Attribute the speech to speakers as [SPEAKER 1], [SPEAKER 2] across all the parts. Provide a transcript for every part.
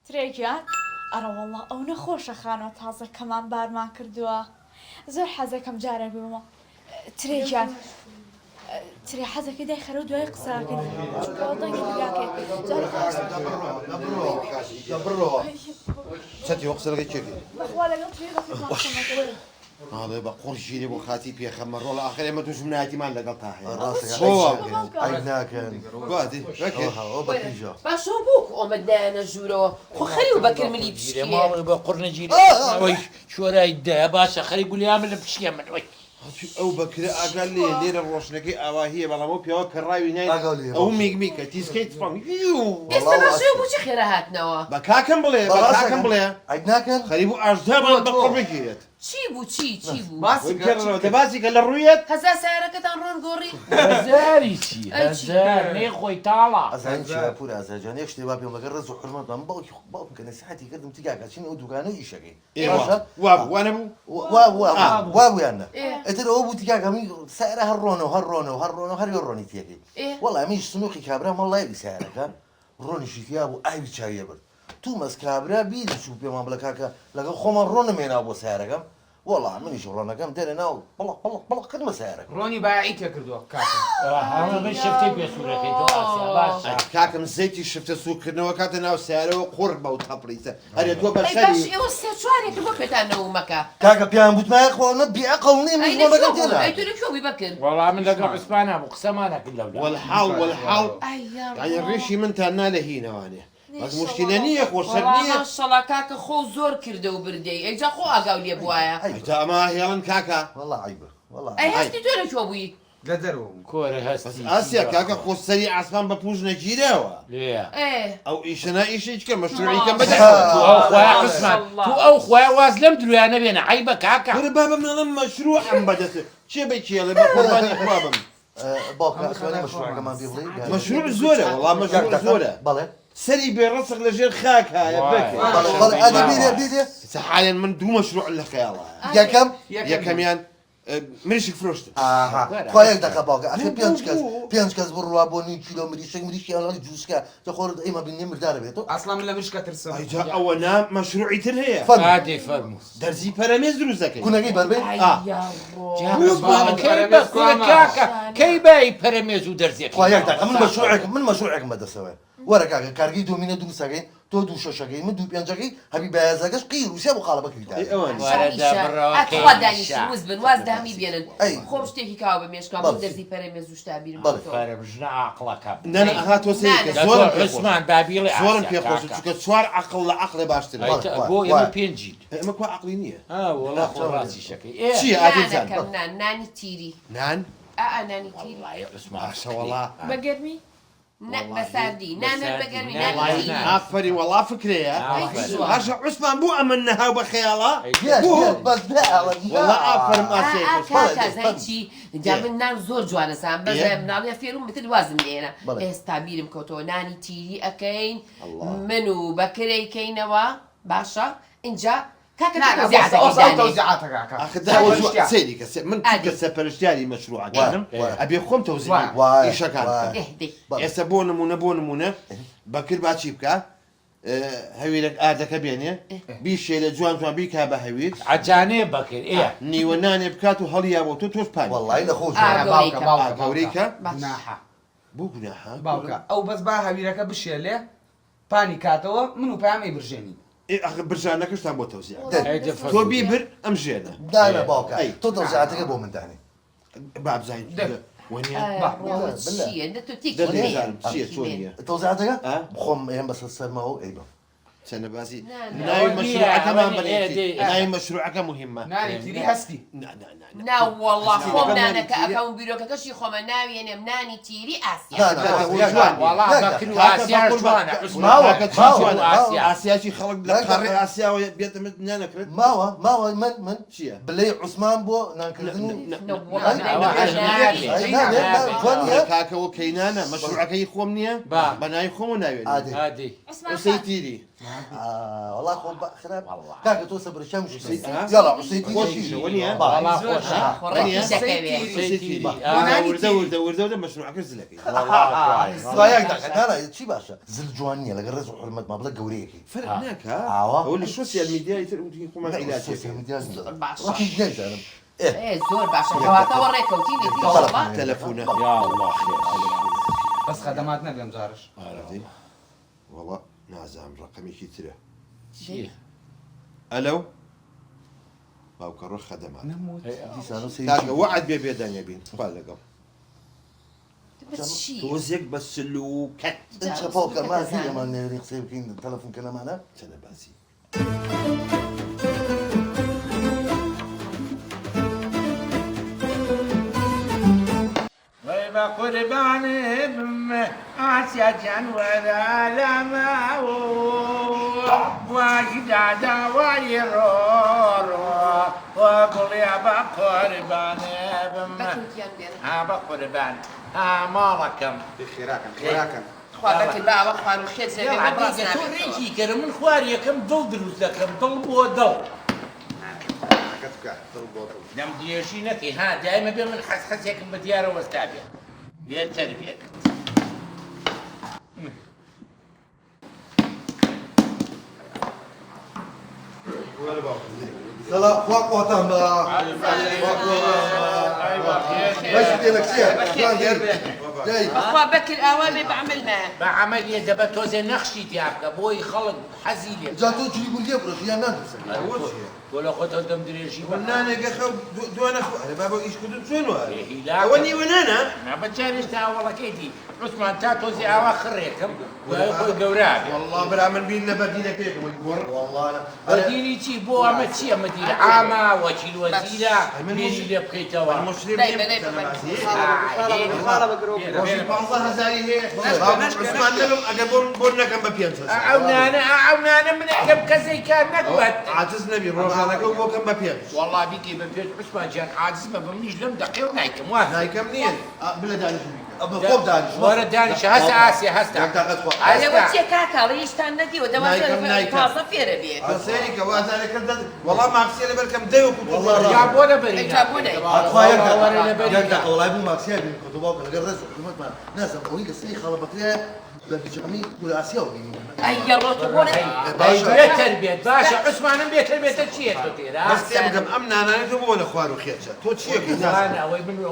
[SPEAKER 1] ترێکیان ئەرەوەڵڵا ئەو نەخۆشە خانەوە تازە کەمان بارمان کردووە زۆر حەزەکەم جارێک ببمە ترێکیان ترێ حەزەکە دای خەرە و دوای قساکەن دەنگی براکێت
[SPEAKER 2] چەتی وەقسەکەی چێکی
[SPEAKER 1] بەخوا لەگەڵ ترێ بەخۆ
[SPEAKER 2] هذا بقول شيء بو خاتي بيا خمر والله آخر ما توش مناتي ما لقى طاحي
[SPEAKER 3] راسك عيناكن
[SPEAKER 2] قادي بكر
[SPEAKER 3] وبكيجا
[SPEAKER 4] باشا بوك أمدنا أنا جورو خو خليه بكر ملي بشكي
[SPEAKER 5] ماڵی بە قڕنە گیری وەی شوەرای دایە باشە خەری گولیامە لە پشیە من وەی
[SPEAKER 2] او بكر اقل لي ليره روشنكي اواهيه والله مو بيا كراوي ناي او ميغميكا تيسكيت فان
[SPEAKER 4] إستا باشا بوش خير هاتنوا
[SPEAKER 2] بكاكم بلي
[SPEAKER 3] عيناكن
[SPEAKER 2] خريبو ارجاب بقر بكيت
[SPEAKER 4] چی بو
[SPEAKER 2] وكر دباسي قال الرويت
[SPEAKER 4] هزا سياركتان رون قوري
[SPEAKER 5] هەزاری چی هەزار نێخۆی تاڵە
[SPEAKER 3] ئەزان چرا پورە ئازاجان یەک شتێ با پێم بەگەڕ ڕز و حرمەتان باوکە نەسیحەتی کردم تیگاکە چین ئەو دوکانە ئیشەکەی
[SPEAKER 2] وانا بو
[SPEAKER 3] وابوویانە ئەتر ئەوە بوو تیگاکە سایرە هەر ڕۆنی تێکەی وەڵام ئەمیش سنووقی کابرا مەڵای سایرەکە ڕۆنیشی تیا بوو ئاوی چاویە برد تو مەس کابرا بیری چوو پێمان بڵە کاکە لەگەڵ خۆمان ڕۆنەمێنا بۆ سایرەکەم والله منیش ڕۆنەکەم دێنە ناو بەڵق کردمە سایرەکە
[SPEAKER 6] ڕۆنی بایعی تێ کردووە کاکە
[SPEAKER 5] هەمە من شەفتی پێ سوورەکەی تۆ ئاسیا باشە
[SPEAKER 2] كاكم زيتي شفت سوق كنوا كاتنا وسعره وقربه وتبريزه هل يدوا
[SPEAKER 4] باش
[SPEAKER 2] بالشري
[SPEAKER 4] إيوه سيتشوارك بو بتانو مكا
[SPEAKER 3] کاکە پیان بوتمای خۆنە بیعقڵنی
[SPEAKER 4] أي
[SPEAKER 3] من بەگەم
[SPEAKER 4] نشوفه
[SPEAKER 3] تێدا
[SPEAKER 4] أي تنشوفه بكر
[SPEAKER 5] وەڵام من لەگەڵ عوسمانە بوو قسەمانەکرد لەولا
[SPEAKER 2] والحال
[SPEAKER 4] أي يا
[SPEAKER 2] يعني الريشي من تانا لهينا واني بس مشكلة نية
[SPEAKER 4] والله
[SPEAKER 2] وشرنية
[SPEAKER 4] ما شاء الله كاكا خو زور كردو وبردي أي جا خو أقاولي بوايا
[SPEAKER 2] ايتا ما هي كاكا
[SPEAKER 3] والله عیبە والله
[SPEAKER 4] أي هستي تولى شو بوي
[SPEAKER 6] لە دەرەوە
[SPEAKER 5] کۆرە
[SPEAKER 2] بس
[SPEAKER 5] هەستی
[SPEAKER 2] اسيا كاكا خو سريع عصفان ببوج نجيرة
[SPEAKER 5] لێ
[SPEAKER 4] إيه
[SPEAKER 2] او ايشنا ايش كم مشروعي كم
[SPEAKER 5] تو
[SPEAKER 2] بدأ
[SPEAKER 5] ئەو خۆیان عوسمان تو ئەو خۆیان واز لەم درویانە بێنە عیبە کاکە
[SPEAKER 2] كل بابا من الان مشروع عم بدأ شي بيجي يلا بقرباني بابا
[SPEAKER 3] باوکە سوێنە مەشروعەکەمان پێ بڵێ
[SPEAKER 2] مشروع زورة والله مشروع زورة
[SPEAKER 3] بەڵێ
[SPEAKER 2] سري براسك لجير خاك هاي بكر
[SPEAKER 3] بەڵێ ئەدە بیرێ
[SPEAKER 2] حاليا من دو مشروع لك يا الله
[SPEAKER 3] یەکەم
[SPEAKER 2] يا كمان مريشك فروشت
[SPEAKER 3] خوا یەک دەقە باوکە ئەخی پێنج کەس بڕوا بۆ نیم کیلۆ مریشک مریشیانڵی جووسکە جا خۆرت ئێمە بینێ مردارە بێتەوە
[SPEAKER 6] ئەسڵا من لە مشکە ترسم
[SPEAKER 2] ايجا اونا مشروعي تر هي
[SPEAKER 5] ئادێ فەرموو
[SPEAKER 2] درزي براميز دروزك
[SPEAKER 3] کوونەکەی بەربێ
[SPEAKER 4] أي يا
[SPEAKER 5] کاکە کەی بای پەرەمێز و دەرزێک
[SPEAKER 3] خوا یەک دەقە من مەشروعێکم بەدەستەوە وەرە کاکە کارگەی دۆمینە دروستەکەی تۆ دوو شەشەکەی من دوو پێنجەکەی هەبی بەیازەکەش قیر وسێ بۆ قاڵبەکەی
[SPEAKER 4] أتخوى دانيش وزبن واز دامي بينن
[SPEAKER 3] أي.
[SPEAKER 4] خوش تيجي كاو بمشكا
[SPEAKER 3] بلى.
[SPEAKER 4] بدرزي بريمز وش تعبير
[SPEAKER 3] بلى.
[SPEAKER 5] فەرمژنە عقڵەکە
[SPEAKER 2] نانا هات وسيك
[SPEAKER 4] نانا.
[SPEAKER 2] زورم
[SPEAKER 5] عوسمان بابیڵێ
[SPEAKER 2] زورم في خوش تشوك سوار عقل عقل باشتر
[SPEAKER 5] بۆ ئێمە پێنجین
[SPEAKER 2] ما كوا عقلي نية
[SPEAKER 5] وڵا خۆ ڕاستی شەکەی
[SPEAKER 2] شي
[SPEAKER 4] نانا
[SPEAKER 2] عادل
[SPEAKER 4] كم ناني تيري
[SPEAKER 2] نان
[SPEAKER 4] ناني تيري
[SPEAKER 5] عوسمان
[SPEAKER 2] ما شاء الله
[SPEAKER 1] بەگەرمی
[SPEAKER 4] بساردي نانا بقرمي
[SPEAKER 5] نانا.
[SPEAKER 4] ناني تيري
[SPEAKER 2] عفري والله فكرية هرجع عثمان بو امنها وبخيالة
[SPEAKER 3] بەس
[SPEAKER 2] والله عفر ما سيكش
[SPEAKER 4] كاكا زيتي جاب نان زور جوانا سام بس ناني فيرم مثل وازن لينا
[SPEAKER 3] بلى.
[SPEAKER 4] استعبير مكوتو ناني تيري أكين منو بكري كينوا باشا إنجا كاكا
[SPEAKER 6] توزيعاتك کاکە
[SPEAKER 2] اخذ سيدي من تلك سبرشتاري مشروع كان ابي خوم توزيع ايش كان
[SPEAKER 4] اهدي
[SPEAKER 2] يسبون نمونه بكر باتشي بكا هەویرێک ئاردەکە بێنێ بیشێ لە جوان بیکا بە هەویر
[SPEAKER 5] عجانێ بەکرد
[SPEAKER 2] نیوەنانێ بکات و هەڵیا بۆ تۆ تۆش پای
[SPEAKER 3] وەڵی لە
[SPEAKER 2] گەورەیکە
[SPEAKER 6] ناحە
[SPEAKER 2] بوو گوناحە
[SPEAKER 6] باوکە ئەو بەس با هەویرەکە بشێلێ پانی کاتەوە من و پامی برژێنی
[SPEAKER 2] برژانەکەشتان بۆ تەوزیع تۆ بیبر ئەم ژێنە
[SPEAKER 3] دانە باوکە تۆ دەوزیعاتەکە بۆ من دانی
[SPEAKER 2] بابزین
[SPEAKER 3] تۆزیعاتەکە خۆم ئێم بەسەر سەرمەوە ئەیبە
[SPEAKER 2] سنبازي ناوي مشروعك بنيتي ناوي مشروعك مهمة
[SPEAKER 6] ناني تيري هستي
[SPEAKER 4] نا والله خوم نانا كأكون بيروكا كشي خوم ناوي يعني مناني تيري آسيا
[SPEAKER 5] والله بكر آسيا جوانا
[SPEAKER 2] آسيا شي خلق لقاري آسيا وبيتمد نانا كرد
[SPEAKER 3] ماوە من
[SPEAKER 2] شيا
[SPEAKER 3] بلێ عوسمان بۆ نانکردن
[SPEAKER 2] كاكا وكينانا مشروعك يخوم نيا بناي خوم ناوي
[SPEAKER 5] عادي
[SPEAKER 2] وسيتيري
[SPEAKER 3] والله خۆ خراپ
[SPEAKER 5] والله.
[SPEAKER 3] کاکە تۆ سەبرشەم شتی
[SPEAKER 2] ها؟
[SPEAKER 3] یاڵا عوسەیتی
[SPEAKER 2] خۆشی وەنیە؟
[SPEAKER 5] والله خوش
[SPEAKER 4] خۆڕێکی دەکەوێت
[SPEAKER 2] وردە مەشروعەکە زلەکەی
[SPEAKER 3] دوایەک داکەتانە چی باشە زل جوان نییە لەگە ڕێز و حرمەت ما بڵە گەورەیەکی
[SPEAKER 2] فرق ناکە
[SPEAKER 3] ئاوا
[SPEAKER 2] ئەو لە سوسیال میدیای تر وتی خۆمان عیلاجێکە
[SPEAKER 3] نەزانم
[SPEAKER 4] زۆر باشە کەواتەوە ڕێکەوتینی دیوەڵڵا
[SPEAKER 2] تەلەفۆنە
[SPEAKER 5] يا الله خير
[SPEAKER 6] بەس خەدەمات نەبێم جارش
[SPEAKER 2] وەڵا نازام ڕقەمێکی ترە
[SPEAKER 5] شيخ
[SPEAKER 2] ئەلەو باوکە ڕۆ خەدەمات
[SPEAKER 3] دیسانە
[SPEAKER 2] کاکە وعد بێ بێدانە بین خوا لەگەڵ
[SPEAKER 4] چی
[SPEAKER 2] تۆزێک بە سلوکەت
[SPEAKER 3] چەپاوکە مازی لەمان نێری قسەی بکەین تەلەفۆن کەلەمانە
[SPEAKER 2] چەنە باسی
[SPEAKER 5] ويبا قرباني بم آسيا جان ولا لما واجد عدا ويرور وقل يا بقرباني بم بقربان مالكم
[SPEAKER 6] خێراکەن
[SPEAKER 4] خوا بەکرد بە ئەوە خوار و خێر
[SPEAKER 5] يا عبيدة توريكي كرم من خواريكم ضل دروسكم ضل بو ضل نم ديشي نكي ها دائما بين من حسحسيكم بديارة واستعبية يا تربية
[SPEAKER 3] سەلا خوا قوتان بە باش دێنە کسێ
[SPEAKER 4] خوا بەکرد ئەوە بێ بەعملنا
[SPEAKER 5] بعملية دابا توزي نخشي تيابك بوي خلق حزيلي
[SPEAKER 3] جا تۆ چی گوندێ بڕۆ یان نادوسە
[SPEAKER 5] ولا خد قدام دريشي
[SPEAKER 2] نانێگە خەو دوانە بابا ئیش کردو چۆن وایە
[SPEAKER 5] لا
[SPEAKER 2] ئەوە نیوەنانە
[SPEAKER 5] ما بتجانيش تا والله كيدي عثمان تا توزي عوا خريكم ويقول قورابي
[SPEAKER 2] والله برا من بين لبدينا كيف ويقول
[SPEAKER 3] والله
[SPEAKER 5] وديني تي بو اما تي اما دير عامة وكيل وزيرة ميري اللي بقيتوا
[SPEAKER 2] المسلمين
[SPEAKER 4] دايما
[SPEAKER 2] روشي بعضها هزاري هي عثمان لهم أجابون بورنا كم ببيانس
[SPEAKER 5] أعونا من أحكم كزي كان نكبت
[SPEAKER 2] عاجز نبي روشانا كم هو كم ببيانس
[SPEAKER 5] والله بيكي ببيت عثمان جان عاجز ما بمنيش لم دقيق نايكم واحد
[SPEAKER 2] نايكم منين بلا دانش
[SPEAKER 3] أبا خوب دانش
[SPEAKER 5] ورا دانش هسه آسيا هسه
[SPEAKER 4] ئەلێ وەچێ کاکە ڕیشتان نەدیوە دەوازە فێرە بێت
[SPEAKER 2] سيري كوازا كذا والله ما في سيري بالكم ديو
[SPEAKER 3] والله
[SPEAKER 5] جابونا برينا
[SPEAKER 4] جابونا
[SPEAKER 3] والله بو ماكسيا بين كتبوك لقى الرزق ما نازم قوي قصي خلا بكري بجميع كل اسيا
[SPEAKER 4] ئەی ڕۆتبووە
[SPEAKER 5] بيت البيت باشا عثمان بيت البيت الشيء تطير
[SPEAKER 2] بس تبقى أمنا أنا تبغى ولا خوار وخيتشا تو تشيك
[SPEAKER 5] انا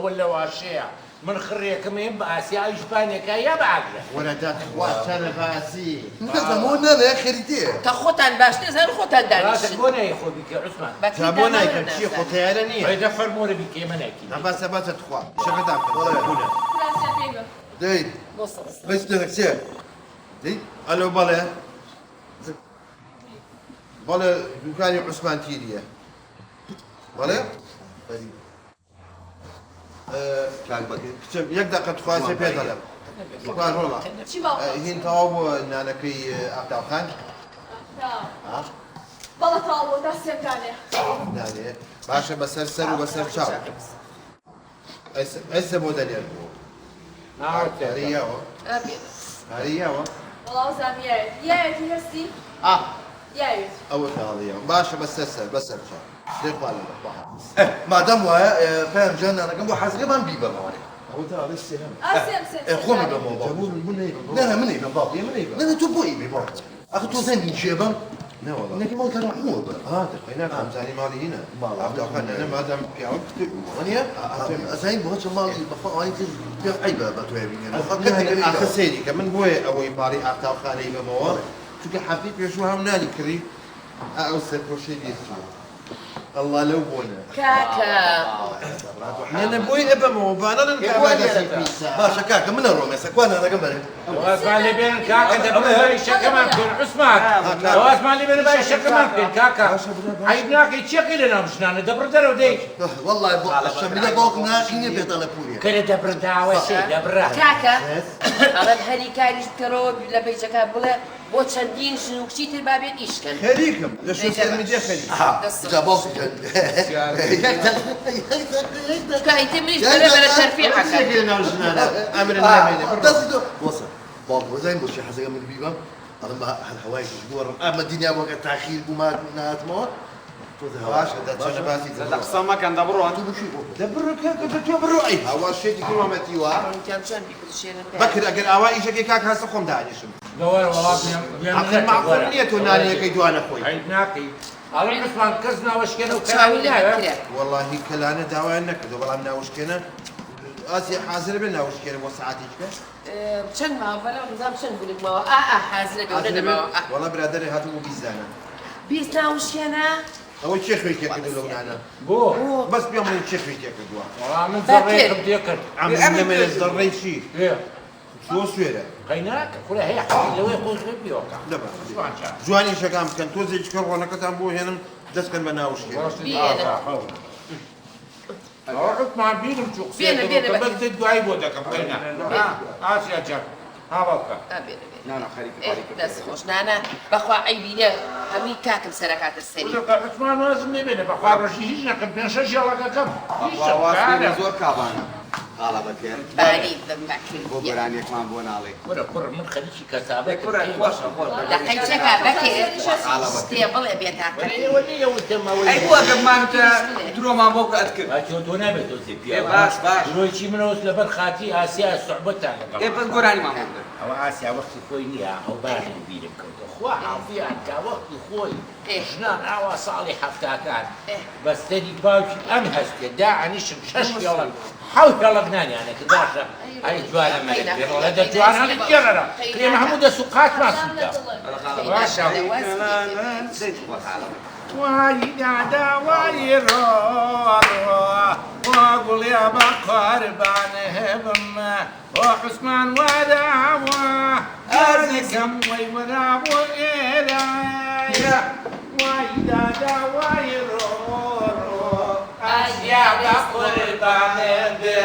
[SPEAKER 5] ولا واشيع من خريكم يبقى اسيا اسبانيا كايا بعقله
[SPEAKER 2] ولا دات واشانا فاسي
[SPEAKER 3] نازم هو انا يا خريتي
[SPEAKER 4] تا خۆتان باش نێزان خۆتان
[SPEAKER 5] راسك
[SPEAKER 4] دانیشن
[SPEAKER 5] هنا يا اخوي بك عثمان
[SPEAKER 2] جابونا يكم شيء خوتيالني
[SPEAKER 5] هيدا فرموري بك مناكي
[SPEAKER 2] أبى سبات تخوا شغدام هنا
[SPEAKER 3] دي بس دنكسيا دي
[SPEAKER 2] ألو بلا بلا دكاني عثمان تيريا بلا
[SPEAKER 3] كان بكي
[SPEAKER 2] كتب يقدر قد خواسي بيدلم شكرا والله
[SPEAKER 1] چی باوکە؟
[SPEAKER 2] هين تاو نانكي أبتاو خان
[SPEAKER 1] بەڵە تاڵ بۆ دەستێکانێ
[SPEAKER 2] ناني باشا بسر سر وبسر شاو هسه مو دليل هرياوة هرياوة
[SPEAKER 1] وەڵاو زانام یاوێت یاوێتی هەستی یاوێت
[SPEAKER 2] أول هرياوة باشا بسر سر بسر شاو دير بالي
[SPEAKER 3] ما دام ويا فاهم جانا انا كم حاسب ما نبيبه موالي
[SPEAKER 2] هو ترى لسه هم
[SPEAKER 1] ئاسێم
[SPEAKER 3] خۆمە بە مۆبایل
[SPEAKER 2] جابون من هيك
[SPEAKER 3] لا من هيبه بابا
[SPEAKER 2] من هيك
[SPEAKER 3] لا تو بوي بابا اخي تو زين شيبه
[SPEAKER 2] لا والله
[SPEAKER 3] انك ما كان هو
[SPEAKER 2] هذا هناك زاني مالي هنا أبتاو خان أنا ما دام بيعوك
[SPEAKER 3] ونيا زين بوش مالي بفا انت في عيبه بتوي
[SPEAKER 2] آخر سيري كمان بوي أو يباري أبتاو خان يبقى موال شو كحفيد بيشو هم ناني كري أو سيركوشي ديسو الله لو بونا
[SPEAKER 4] کاکە
[SPEAKER 2] أنا بوي أبى مو بانا نكمل
[SPEAKER 3] باشا كاكا من الروميس اكوانا انا قبل
[SPEAKER 5] واسمع اللي بين كاكا ده باي شكل ممكن عثمان واسمع اللي بين باي شكل ممكن كاكا عيبناك يتشكل لنا مش نانا دبر درو دي
[SPEAKER 3] والله الشمله بوك ناقيني بيت على بوريا
[SPEAKER 5] كل دبر دعوة شيء دبر
[SPEAKER 4] کاکە ئەڵەن هەری کاریش بکەرەوە لە بەیجەکە بڵێ بۆ چەندین ژنوکچی تر بابێت ئیشکەن
[SPEAKER 2] خليكم ليش سوسيال ميديا خليك
[SPEAKER 3] جابوك
[SPEAKER 4] کایتە منیش بەرە بەرە تەرفیعەکە
[SPEAKER 2] شكلنا وجنانا أمر الله
[SPEAKER 3] وصل بابا زين بوشي حزقه من بيبا هذا الهواي جبور اما الدنيا وقت تاخير وما ناتمو
[SPEAKER 2] باش دەچەنە باسی
[SPEAKER 6] قسەمەکەن دەبڕۆن
[SPEAKER 2] دەبڕۆی هاوا شێتی کڵۆمەتیوە بەکر ئەگەر ئاوا ئیشەکەی کاک هەستە خۆم دانیشم
[SPEAKER 5] دەوەرە وڵات
[SPEAKER 2] ئەخر معقول نییە تۆ نانیەکەی دوانە خۆی
[SPEAKER 5] عیب ناکەی ئەڵێ عوسمان کەس ناوەشکێنە و کەراوی ناوێ
[SPEAKER 2] واللهی کەلانە داوایان نەکردو بەڵام ناوشکێنە ئاسی حازر بێ ناوشکێنە بۆ سعاتێککە
[SPEAKER 4] چەند ماوە بەڵام نظام چەند بولێکمەوە حازرە گەورە دەمەوە
[SPEAKER 2] وەڵا برادەرێ هاتم و بیزانە
[SPEAKER 4] بیست ناوشکێنە
[SPEAKER 2] ئەوەی چێ خوێی تێکردو لەو نانە
[SPEAKER 5] بۆ
[SPEAKER 2] بەس پێم من چێ خوێی تێکردووە
[SPEAKER 5] وەڵام من زەڕێکم تێ کرد
[SPEAKER 2] ئەمێنێ دەڕێی چی چۆ سوێرە
[SPEAKER 5] قەیناکە خورە هەیە حەقی لەوەی خۆش بێوەکە
[SPEAKER 2] جوانی شەکان بکەن تۆ زێککە ڕۆنەکەتان بۆ هێنم دەستکەن بە ناوشکێن
[SPEAKER 5] عوسمان بینم چوو قسێ بەس دوایی بۆ دەکەم قەینا ئاسیا چەک هاوڵکە
[SPEAKER 6] نانە خەریکی
[SPEAKER 4] دەست خۆش نانە بەخوا عیبینە هەمی کاکم سەرەکاتە سەری
[SPEAKER 5] عوسمان وازم نەبێنە بەخوا ڕۆژی هیچ نەکەم پێنج شەش یاڵەکەکەم
[SPEAKER 6] زۆر کابانە قاڵە بەکێن
[SPEAKER 4] باری
[SPEAKER 6] بۆ گۆرانیەکمان بۆ ناڵێ
[SPEAKER 5] وەرە کوڕ من خەریکی کەسابە
[SPEAKER 4] دەقەی چەکە بەکێ شتێ بڵێ بێتاکە
[SPEAKER 5] ئێوە نیەوە دەمەوەی
[SPEAKER 6] ئەی بووە گەمانتە درۆمان بۆ کە ئەتکرد
[SPEAKER 5] تۆ نابێت تۆ سێ پیا
[SPEAKER 6] باش
[SPEAKER 5] درۆیکی منەوەس لەبەر خاتی ئاسیا سوحبەتان لەگەڵ
[SPEAKER 6] بەس گۆرانیمان بۆ
[SPEAKER 5] ئەوە ئاسیا وەختی خۆی نییە ئەو باشم بیرم کردو خوا عافیان کا وەختی خۆی ژنان ئاوا ساڵی هەفتاکان بەستەری باوکی ئەم هەستێ داعنیشم شەش یاڵک حەوت یاڵک نانیانە کە باشە ئەی جوانە مەلێک بێڕۆڵە دە جوانانت گێڕەرە کرێمە هەموو دەست و قات ماسووتە باشە وای دادا وای ڕۆ وا گوڵیا بە قوربانە هێبم وە عوسمان واداوە ئەرزەکەم وەی وەرا بۆ ئێرە وای دادا وای ڕۆ ئەسیا بە قوربانە بێ